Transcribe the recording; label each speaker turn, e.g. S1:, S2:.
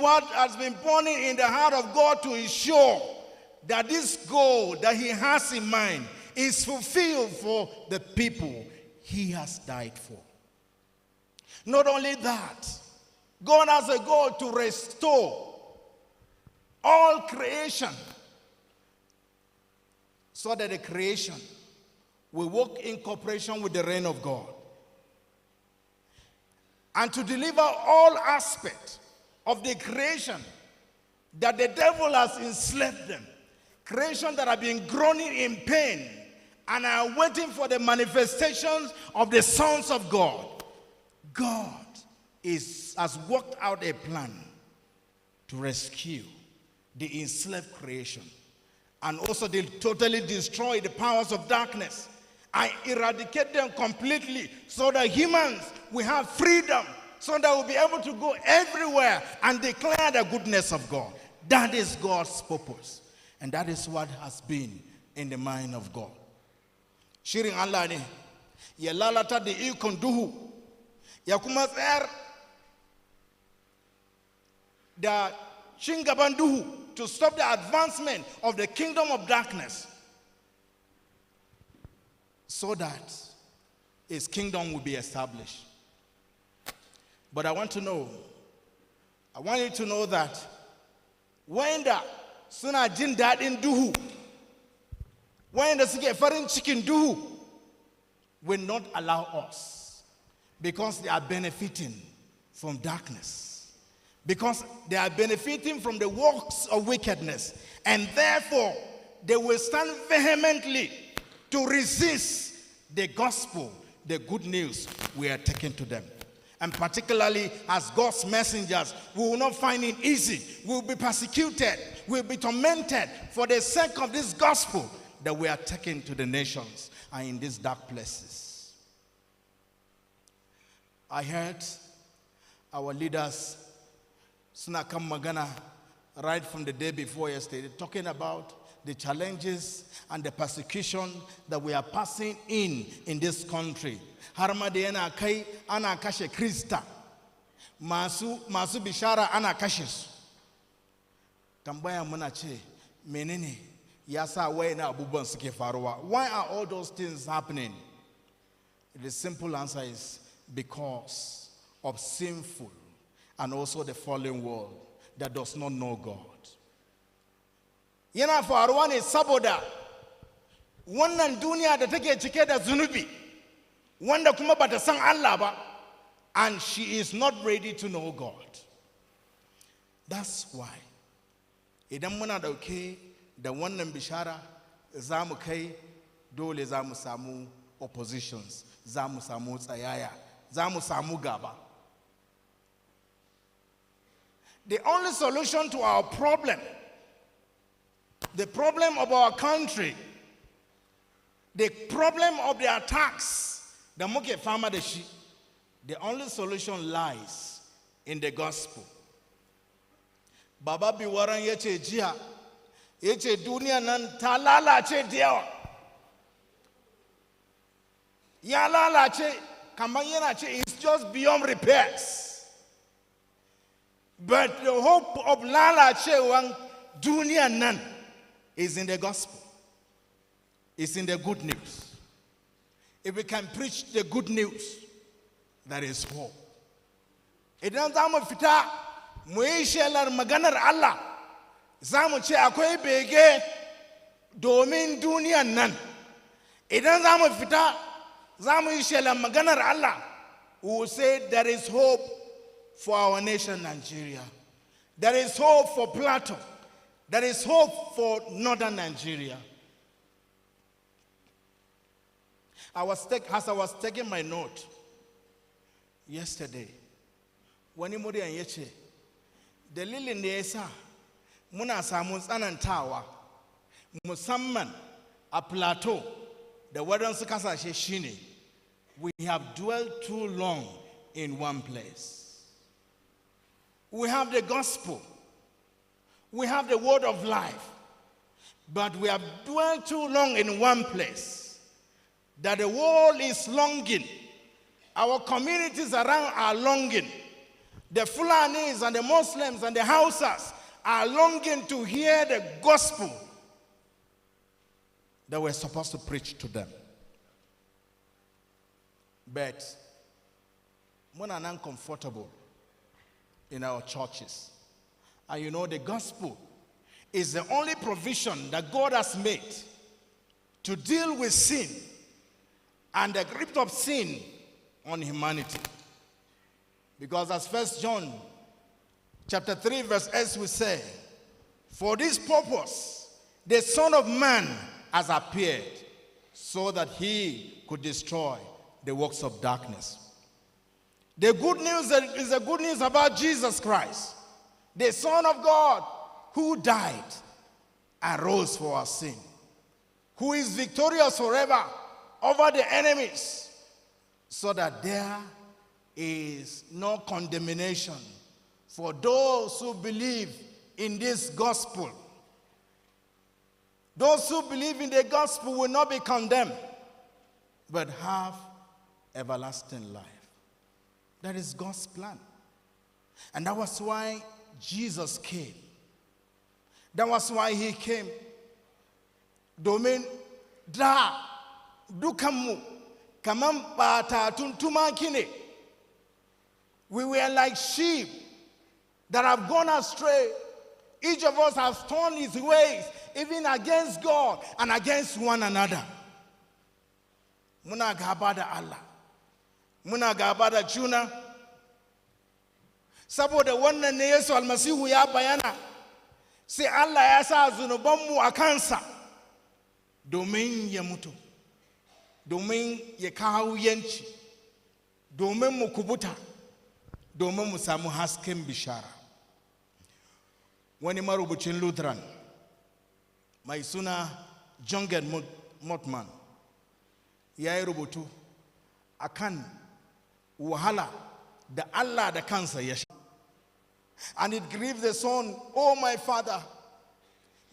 S1: what has been burning in the heart of God to ensure that this goal that he has in mind is fulfilled for the people he has died for. Not only that, God has a goal to restore all creation so that the creation will work in cooperation with the reign of God, and to deliver all aspects of the creation that the devil has enslaved them, creation that have been groaning in pain and are waiting for the manifestations of the sons of God. God has worked out a plan to rescue the enslaved creation and also to totally destroy the powers of darkness and eradicate them completely so that humans will have freedom, so that we'll be able to go everywhere and declare the goodness of God. That is God's purpose. And that is what has been in the mind of God. Shirin Allah ne, ya lalata da ikon duhu, ya kuma tsayar da shingaban duhu, to stop the advancement of the kingdom of darkness, so that his kingdom will be established. But I want you to know that when the suna jin daɗin duhu, when the suke farin cikin duhu, will not allow us, because they are benefiting from darkness, because they are benefiting from the works of wickedness, and therefore they will stand vehemently to resist the gospel, the good news we are taking to them. And particularly as God's messengers, we will not find it easy. We will be persecuted, we will be tormented for the sake of this gospel that we are taking to the nations and in these dark places. I heard our leaders, Sunakam Magana, right from the day before yesterday, talking about the challenges and the persecution that we are passing in this country. Harma da yana kai ana kashe Krista, masu bishara ana kashe su. Tambaya muna ce, menene ya sa wayannan abubuwan suke faruwa? Why are all those things happening? The simple answer is because of sinful and also the fallen world that does not know God. Yana faruwa ne saboda wannan duniya da take cike da zunubi, wanda kuma bata san Allah ba, and she is not ready to know God. That's why idan muna dauke da wannan bishara, za mu kai dole za mu samu oppositions, za mu samu tsayaya, za mu samu gaba. The only solution to our problem, the problem of our country, the problem of the attacks, the muke fama da shi, the only solution lies in the gospel. Baba Biwaran yace jiya, yace duniya nan ta lalace da yawa. Ya lalace, kamar yana ce it's just beyond repairs. But the hope of lalacewan duniya nan is in the gospel. It's in the good news. If we can preach the good news, there is hope. Idan za mu fita mu yi shelar maganar Allah, za mu ce akwai bege domin duniyan nan. Idan za mu fita za mu yi shelar maganar Allah, we will say there is hope for our nation Nigeria. There is hope for Plateau. There is hope for northern Nigeria. As I was taking my note yesterday, wani muryan ya ce, dalilin da ya sa muna samun tsanantawa musamman a Plateau da waɗansu kasashe shine, we have dwelt too long in one place. We have the gospel. We have the word of life. But we have dwelt too long in one place, that the world is longing. Our communities around are longing. The Fulanis and the Muslims and the Hausas are longing to hear the gospel that we're supposed to preach to them. But we're not uncomfortable in our churches. And you know, the gospel is the only provision that God has made to deal with sin and the grip of sin on humanity. Because as 1 John chapter 3 verse 8 will say, for this purpose the Son of Man has appeared, so that he could destroy the works of darkness. The good news is the good news about Jesus Christ, the Son of God, who died and rose for our sin, who is victorious forever over the enemies, so that there is no condemnation for those who believe in this gospel. Those who believe in the gospel will not be condemned, but have everlasting life. That is God's plan. And that was why Jesus came. That was why he came. Domin da dukanmu kaman bata tuntuma kine. We were like sheep that have gone astray. Each of us has turned his ways, even against God and against one another. Muna gaba da Allah. Muna gaba da juna. Saboda wannan ne Yesu almasihu ya bayana, sai Allah ya sa zunubanmu a kansa domin ya mutu, domin ya kawo yanci, domin mu kubuta, domin mu samu hasken bishara. Wani marubucin Lutheran mai suna Jürgen Moltmann ya yi rubutu akan wahala da Allah da kansa ya sha. And it grieved the Son, oh my Father,